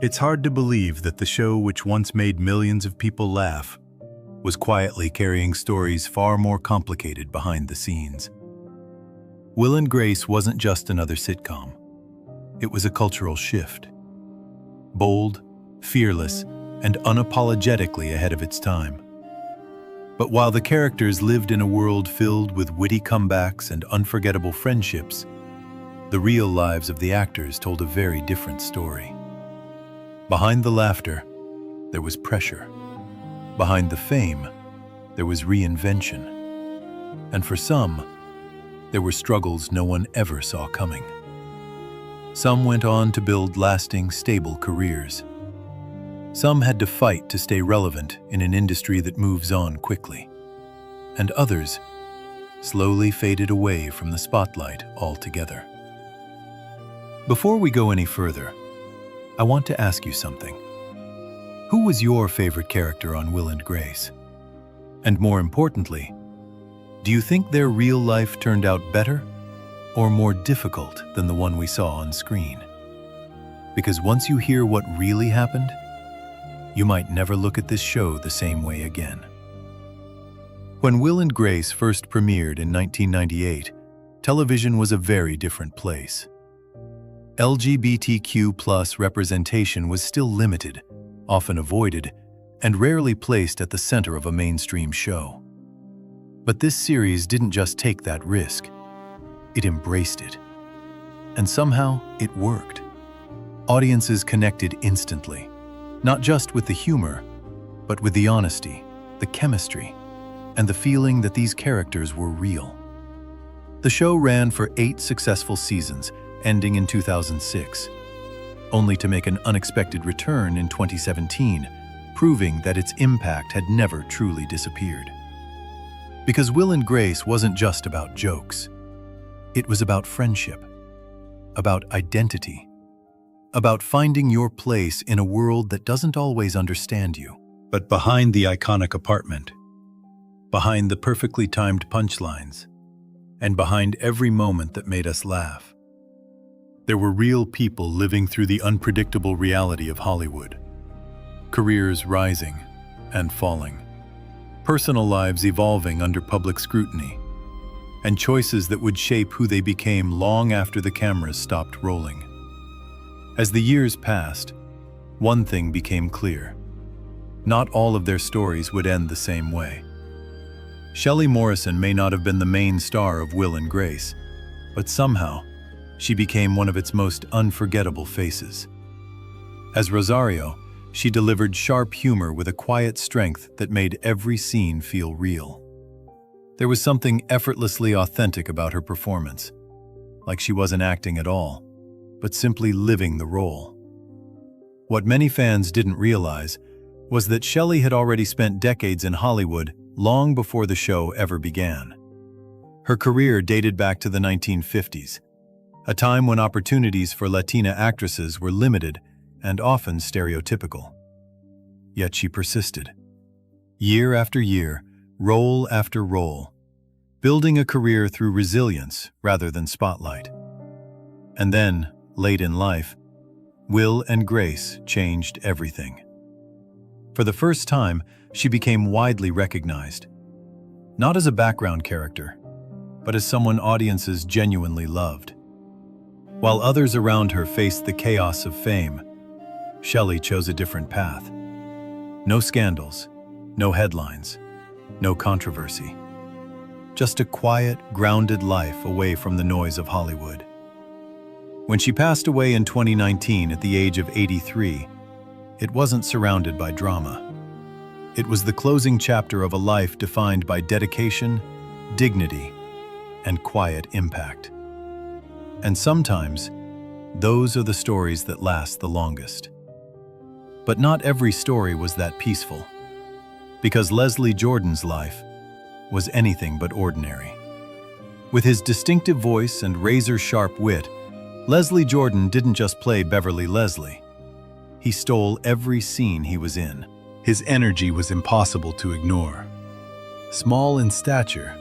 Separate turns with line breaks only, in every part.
It's hard to believe that the show which once made millions of people laugh was quietly carrying stories far more complicated behind the scenes. Will and Grace wasn't just another sitcom. It was a cultural shift. Bold, fearless, and unapologetically ahead of its time. But while the characters lived in a world filled with witty comebacks and unforgettable friendships, the real lives of the actors told a very different story. Behind the laughter, there was pressure. Behind the fame, there was reinvention. And for some, there were struggles no one ever saw coming. Some went on to build lasting, stable careers. Some had to fight to stay relevant in an industry that moves on quickly. And others slowly faded away from the spotlight altogether. Before we go any further, I want to ask you something. Who was your favorite character on Will and Grace? And more importantly, do you think their real life turned out better or more difficult than the one we saw on screen? Because once you hear what really happened, you might never look at this show the same way again. When Will and Grace first premiered in 1998, television was a very different place. LGBTQ+ representation was still limited, often avoided, and rarely placed at the center of a mainstream show. But this series didn't just take that risk. It embraced it. And somehow, it worked. Audiences connected instantly, not just with the humor, but with the honesty, the chemistry, and the feeling that these characters were real. The show ran for 8 successful seasons, ending in 2006, only to make an unexpected return in 2017, proving that its impact had never truly disappeared. Because Will and Grace wasn't just about jokes. It was about friendship, about identity, about finding your place in a world that doesn't always understand you. But behind the iconic apartment, behind the perfectly timed punchlines, and behind every moment that made us laugh, there were real people living through the unpredictable reality of Hollywood. Careers rising and falling. Personal lives evolving under public scrutiny. And choices that would shape who they became long after the cameras stopped rolling. As the years passed, one thing became clear. Not all of their stories would end the same way. Shelley Morrison may not have been the main star of Will and Grace, but somehow, she became one of its most unforgettable faces. As Rosario, she delivered sharp humor with a quiet strength that made every scene feel real. There was something effortlessly authentic about her performance, like she wasn't acting at all, but simply living the role. What many fans didn't realize was that Shelley had already spent decades in Hollywood long before the show ever began. Her career dated back to the 1950s, a time when opportunities for Latina actresses were limited and often stereotypical. Yet she persisted. Year after year, role after role, building a career through resilience rather than spotlight. And then, late in life, Will and Grace changed everything. For the first time, she became widely recognized, not as a background character, but as someone audiences genuinely loved. While others around her faced the chaos of fame, Shelley chose a different path. No scandals, no headlines, no controversy. Just a quiet, grounded life away from the noise of Hollywood. When she passed away in 2019 at the age of 83, it wasn't surrounded by drama. It was the closing chapter of a life defined by dedication, dignity, and quiet impact. And sometimes, those are the stories that last the longest. But not every story was that peaceful, because Leslie Jordan's life was anything but ordinary. With his distinctive voice and razor-sharp wit, Leslie Jordan didn't just play Beverley Leslie. He stole every scene he was in. His energy was impossible to ignore. Small in stature,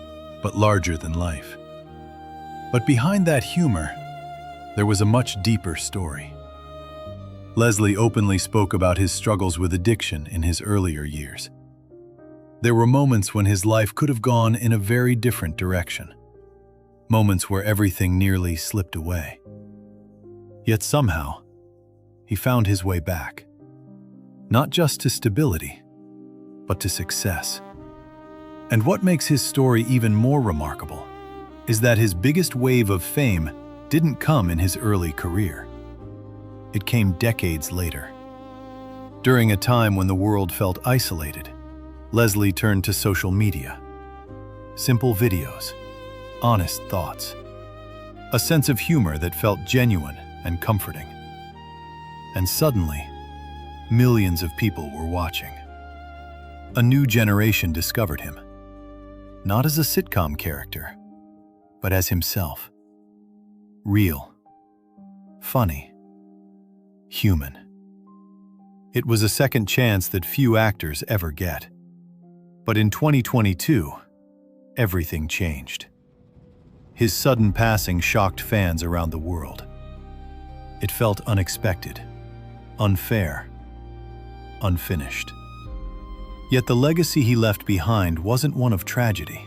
but larger than life. But behind that humor, there was a much deeper story. Leslie openly spoke about his struggles with addiction in his earlier years. There were moments when his life could have gone in a very different direction. Moments where everything nearly slipped away. Yet somehow, he found his way back. Not just to stability, but to success. And what makes his story even more remarkable is that his biggest wave of fame didn't come in his early career. It came decades later. During a time when the world felt isolated, Leslie turned to social media. Simple videos, honest thoughts, a sense of humor that felt genuine and comforting. And suddenly, millions of people were watching. A new generation discovered him, not as a sitcom character, but as himself. Real, funny, human. It was a second chance that few actors ever get. But in 2022, everything changed. His sudden passing shocked fans around the world. It felt unexpected, unfair, unfinished. Yet the legacy he left behind wasn't one of tragedy.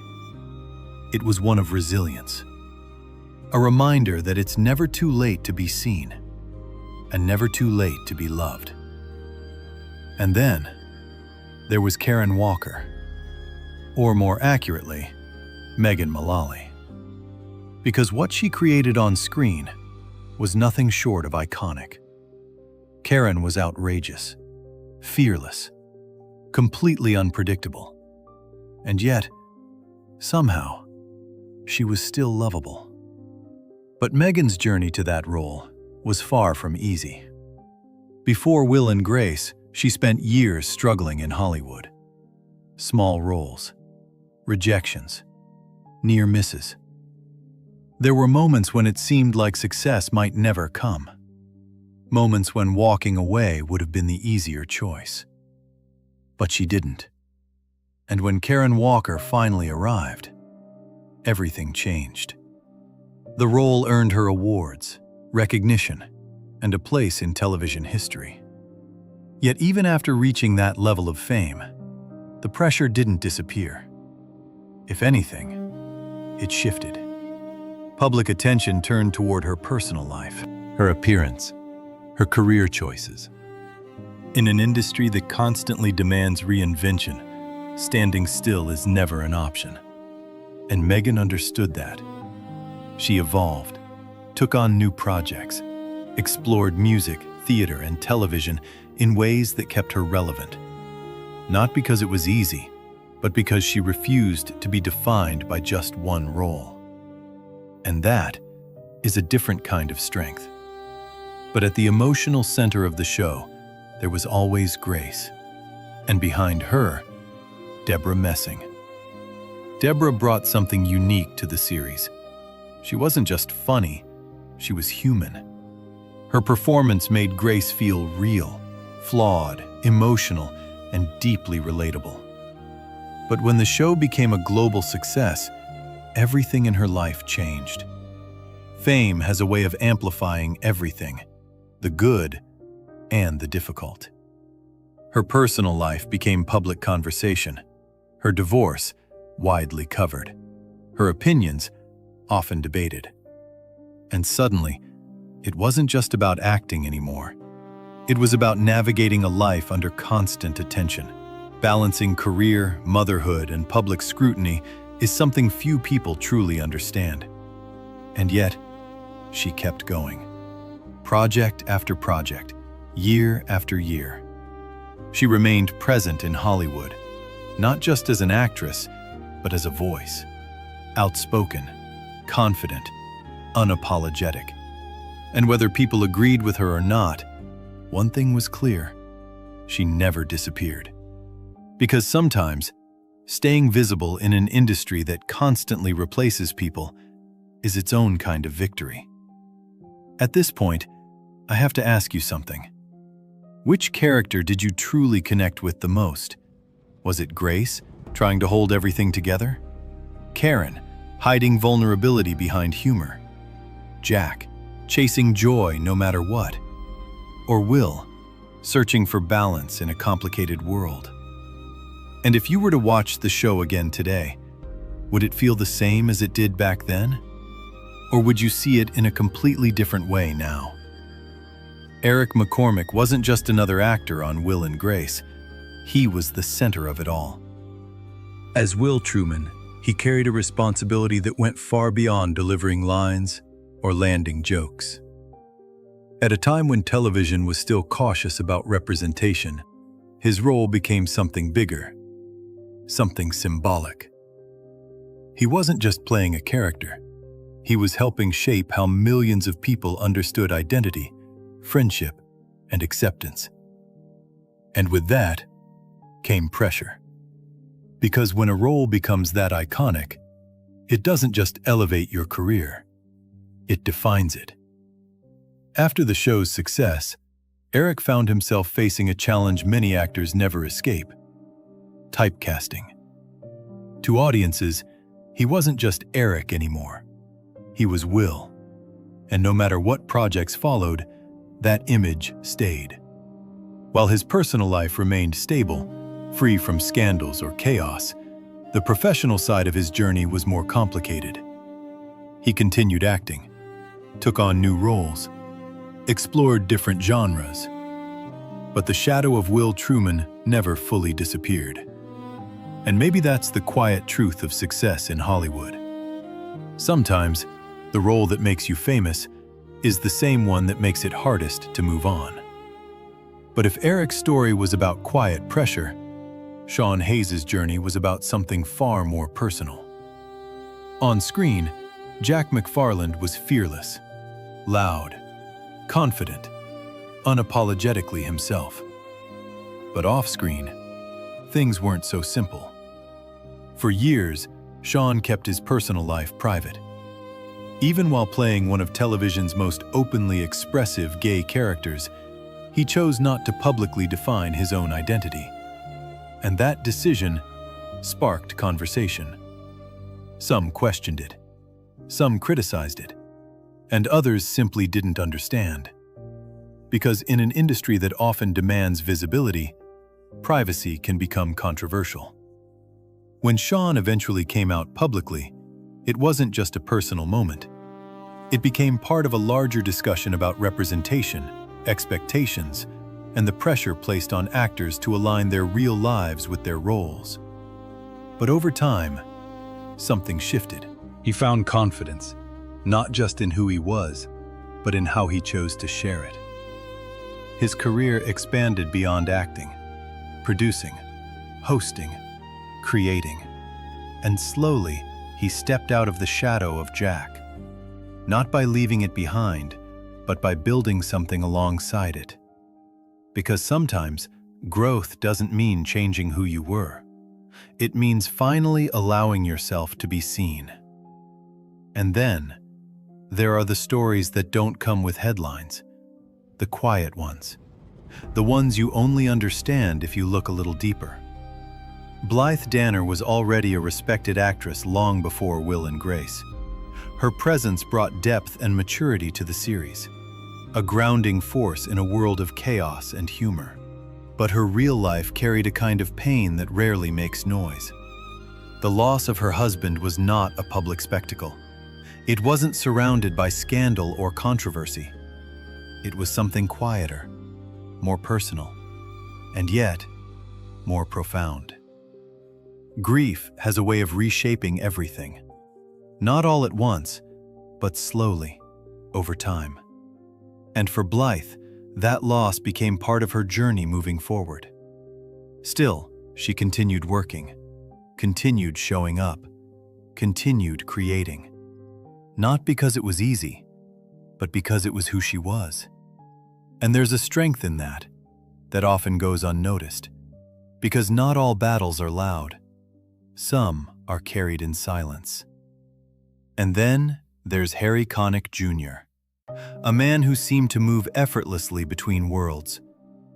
It was one of resilience. A reminder that it's never too late to be seen, and never too late to be loved. And then, there was Karen Walker, or more accurately, Megan Mullally. Because what she created on screen was nothing short of iconic. Karen was outrageous, fearless, completely unpredictable. And yet, somehow, she was still lovable. But Megan's journey to that role was far from easy. Before Will and Grace, she spent years struggling in Hollywood. Small roles, rejections, near misses. There were moments when it seemed like success might never come. Moments when walking away would have been the easier choice. But she didn't. And when Karen Walker finally arrived, everything changed. The role earned her awards, recognition, and a place in television history. Yet even after reaching that level of fame, the pressure didn't disappear. If anything, it shifted. Public attention turned toward her personal life, her appearance, her career choices. In an industry that constantly demands reinvention, standing still is never an option. And Megan understood that. She evolved, took on new projects, explored music, theater, and television in ways that kept her relevant. Not because it was easy, but because she refused to be defined by just one role. And that is a different kind of strength. But at the emotional center of the show, there was always Grace. And behind her, Deborah Messing. Deborah brought something unique to the series. She wasn't just funny, she was human. Her performance made Grace feel real, flawed, emotional, and deeply relatable. But when the show became a global success, everything in her life changed. Fame has a way of amplifying everything, the good and the difficult. Her personal life became public conversation, her divorce widely covered, her opinions often debated. And suddenly, it wasn't just about acting anymore. It was about navigating a life under constant attention. Balancing career, motherhood, and public scrutiny is something few people truly understand. And yet, she kept going. Project after project, year after year. She remained present in Hollywood, not just as an actress, but as a voice. Outspoken, confident, unapologetic. And whether people agreed with her or not, one thing was clear: she never disappeared. Because sometimes, staying visible in an industry that constantly replaces people is its own kind of victory. At this point, I have to ask you something. Which character did you truly connect with the most? Was it Grace, trying to hold everything together? Karen, hiding vulnerability behind humor? Jack, chasing joy no matter what? Or Will, searching for balance in a complicated world. And if you were to watch the show again today, would it feel the same as it did back then? Or would you see it in a completely different way now? Eric McCormack wasn't just another actor on Will and Grace. He was the center of it all. As Will Truman, he carried a responsibility that went far beyond delivering lines or landing jokes. At a time when television was still cautious about representation, his role became something bigger, something symbolic. He wasn't just playing a character. He was helping shape how millions of people understood identity, friendship, and acceptance. And with that came pressure. Because when a role becomes that iconic, it doesn't just elevate your career, it defines it. After the show's success, Eric found himself facing a challenge many actors never escape: typecasting. To audiences, he wasn't just Eric anymore. He was Will. And no matter what projects followed, that image stayed. While his personal life remained stable, free from scandals or chaos, the professional side of his journey was more complicated. He continued acting, took on new roles, explored different genres. But the shadow of Will Truman never fully disappeared. And maybe that's the quiet truth of success in Hollywood. Sometimes, the role that makes you famous is the same one that makes it hardest to move on. But if Eric's story was about quiet pressure, Sean Hayes' journey was about something far more personal. On screen, Jack McFarland was fearless, loud, confident, unapologetically himself. But off-screen, things weren't so simple. For years, Sean kept his personal life private. Even while playing one of television's most openly expressive gay characters, he chose not to publicly define his own identity. And that decision sparked conversation. Some questioned it, some criticized it, and others simply didn't understand. Because in an industry that often demands visibility, privacy can become controversial. When Sean eventually came out publicly, it wasn't just a personal moment. It became part of a larger discussion about representation, expectations, and the pressure placed on actors to align their real lives with their roles. But over time, something shifted. He found confidence, not just in who he was, but in how he chose to share it. His career expanded beyond acting, producing, hosting, creating, and slowly he stepped out of the shadow of Jack. Not by leaving it behind, but by building something alongside it. Because sometimes, growth doesn't mean changing who you were. It means finally allowing yourself to be seen. And then, there are the stories that don't come with headlines. The quiet ones. The ones you only understand if you look a little deeper. Blythe Danner was already a respected actress long before Will and Grace. Her presence brought depth and maturity to the series, a grounding force in a world of chaos and humor. But her real life carried a kind of pain that rarely makes noise. The loss of her husband was not a public spectacle. It wasn't surrounded by scandal or controversy. It was something quieter, more personal, and yet more profound. Grief has a way of reshaping everything. Not all at once, but slowly, over time. And for Blythe, that loss became part of her journey moving forward. Still, she continued working, continued showing up, continued creating. Not because it was easy, but because it was who she was. And there's a strength in that often goes unnoticed, because not all battles are loud. Some are carried in silence. And then there's Harry Connick Jr., a man who seemed to move effortlessly between worlds: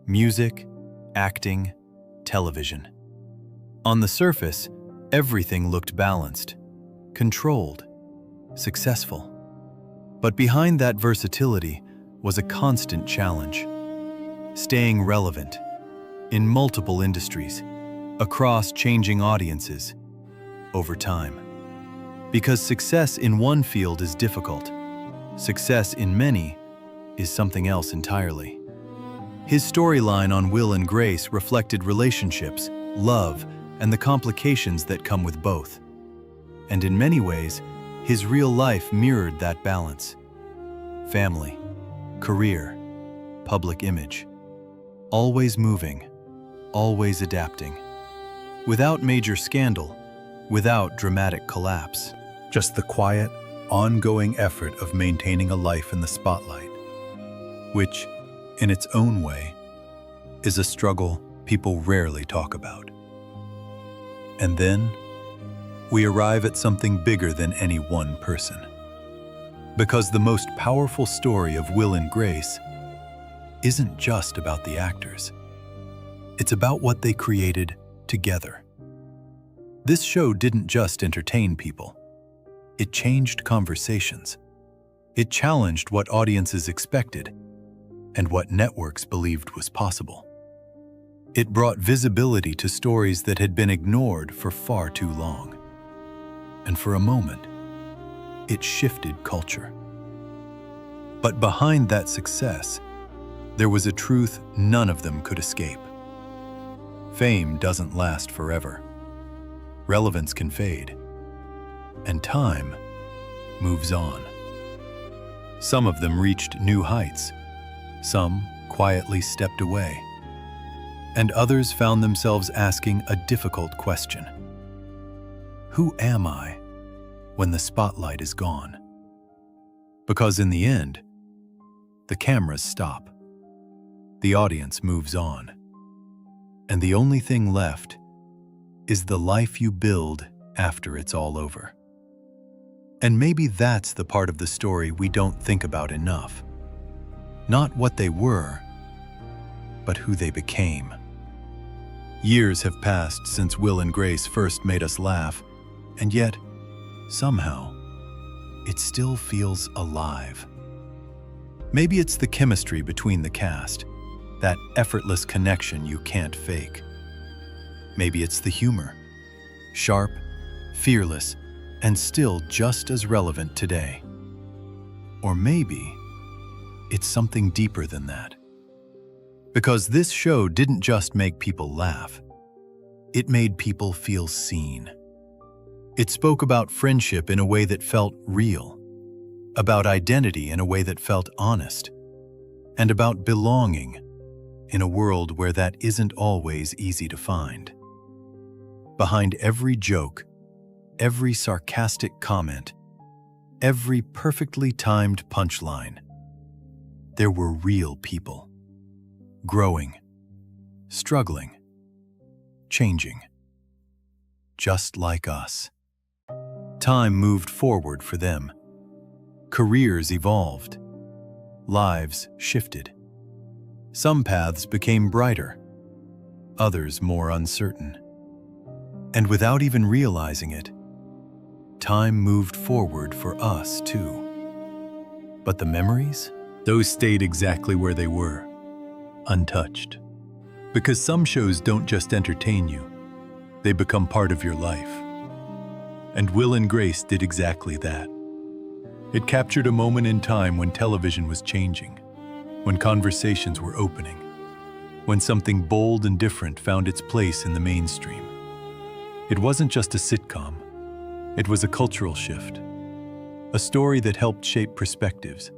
music, acting, television. On the surface, everything looked balanced, controlled, successful. But behind that versatility was a constant challenge. staying relevant in multiple industries, across changing audiences, over time. Because success in one field is difficult, success in many is something else entirely. His storyline on Will and Grace reflected relationships, love, and the complications that come with both. And in many ways, his real life mirrored that balance. Family, career, public image. Always moving, always adapting. Without major scandal, without dramatic collapse. Just the quiet, ongoing effort of maintaining a life in the spotlight, which, in its own way, is a struggle people rarely talk about. And then, we arrive at something bigger than any one person. Because the most powerful story of Will and Grace isn't just about the actors. It's about what they created together. This show didn't just entertain people. It changed conversations. It challenged what audiences expected and what networks believed was possible. It brought visibility to stories that had been ignored for far too long. And for a moment, it shifted culture. But behind that success, there was a truth none of them could escape. Fame doesn't last forever. Relevance can fade. And time moves on. Some of them reached new heights. Some quietly stepped away. And others found themselves asking a difficult question. Who am I when the spotlight is gone? Because in the end, the cameras stop. The audience moves on. And the only thing left is the life you build after it's all over. And maybe that's the part of the story we don't think about enough. Not what they were, but who they became. Years have passed since Will and Grace first made us laugh, and yet, somehow, it still feels alive. Maybe it's the chemistry between the cast, that effortless connection you can't fake. Maybe it's the humor, sharp, fearless, and still just as relevant today. Or maybe it's something deeper than that. Because this show didn't just make people laugh, it made people feel seen. It spoke about friendship in a way that felt real, about identity in a way that felt honest, and about belonging in a world where that isn't always easy to find. Behind every joke, every sarcastic comment, every perfectly timed punchline, there were real people, growing, struggling, changing, just like us. Time moved forward for them. Careers evolved. Lives shifted. Some paths became brighter, others more uncertain. And without even realizing it, time moved forward for us too. But the memories? Those stayed exactly where they were, untouched. Because some shows don't just entertain you, they become part of your life. And Will and Grace did exactly that. It captured a moment in time when television was changing, when conversations were opening, when something bold and different found its place in the mainstream. It wasn't just a sitcom, it was a cultural shift, a story that helped shape perspectives,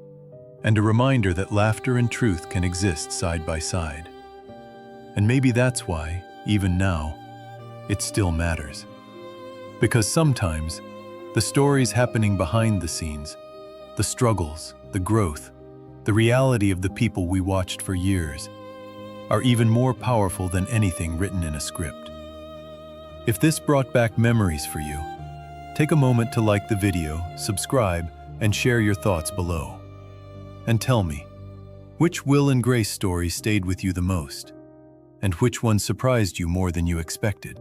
and a reminder that laughter and truth can exist side by side. And maybe that's why, even now, it still matters. Because sometimes, the stories happening behind the scenes, the struggles, the growth, the reality of the people we watched for years, are even more powerful than anything written in a script. If this brought back memories for you, take a moment to like the video, subscribe, and share your thoughts below. And tell me, which Will and Grace story stayed with you the most? And which one surprised you more than you expected?